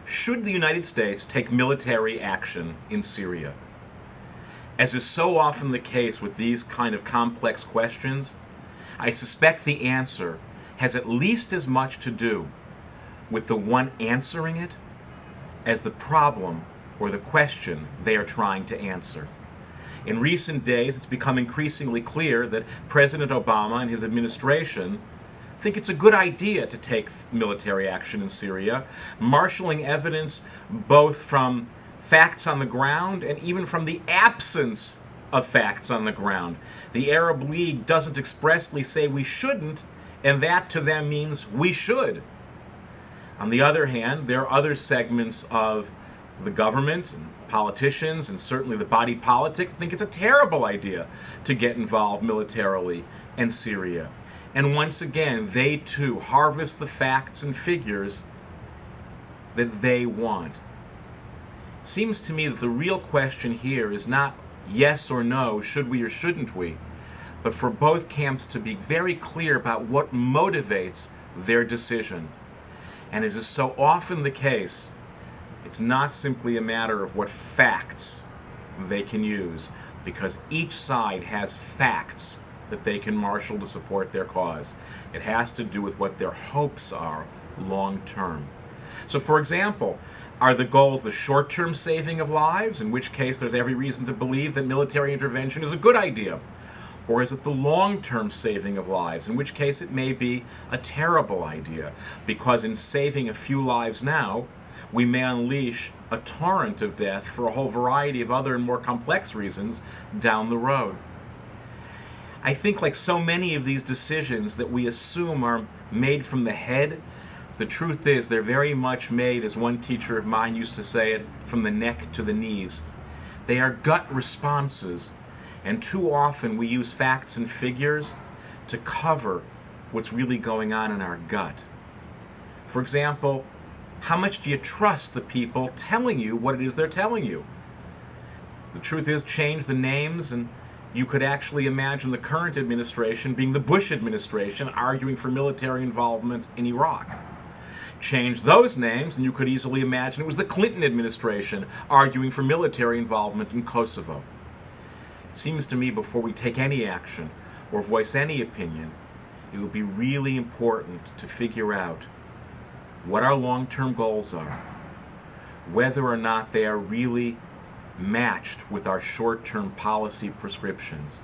Should the United States take military action in Syria? As is so often the case with these kind of complex questions, I suspect the answer has at least as much to do with the one answering it as the problem or the question they are trying to answer. In recent days, it's become increasingly clear that President Obama and his administration think it's a good idea to take military action in Syria, marshaling evidence both from facts on the ground and even from the absence of facts on the ground. The Arab League doesn't expressly say we shouldn't, and that to them means we should. On the other hand, there are other segments of the government and politicians and certainly the body politic think it's a terrible idea to get involved militarily in Syria. And once again, they too harvest the facts and figures that they want. It seems to me that the real question here is not yes or no, should we or shouldn't we, but for both camps to be very clear about what motivates their decision. And as is so often the case, it's not simply a matter of what facts they can use, because each side has facts that they can marshal to support their cause. It has to do with what their hopes are long term. So, for example, are the goals the short-term saving of lives, in which case there's every reason to believe that military intervention is a good idea? Or is it the long-term saving of lives, in which case it may be a terrible idea, because in saving a few lives now, we may unleash a torrent of death for a whole variety of other and more complex reasons down the road. I think, like so many of these decisions that we assume are made from the head, the truth is they're very much made, as one teacher of mine used to say it, from the neck to the knees. They are gut responses, and too often we use facts and figures to cover what's really going on in our gut. For example, how much do you trust the people telling you what it is they're telling you? The truth is, change the names and you could actually imagine the current administration being the Bush administration arguing for military involvement in Iraq. Change those names and you could easily imagine it was the Clinton administration arguing for military involvement in Kosovo. It seems to me before we take any action or voice any opinion, it would be really important to figure out what our long-term goals are, whether or not they are really matched with our short-term policy prescriptions,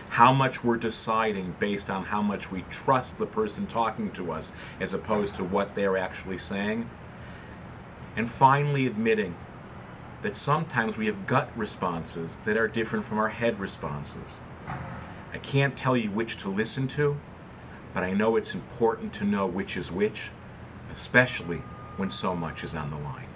how much we're deciding based on how much we trust the person talking to us as opposed to what they're actually saying, and finally admitting that sometimes we have gut responses that are different from our head responses. I can't tell you which to listen to, but I know it's important to know which is which, especially when so much is on the line.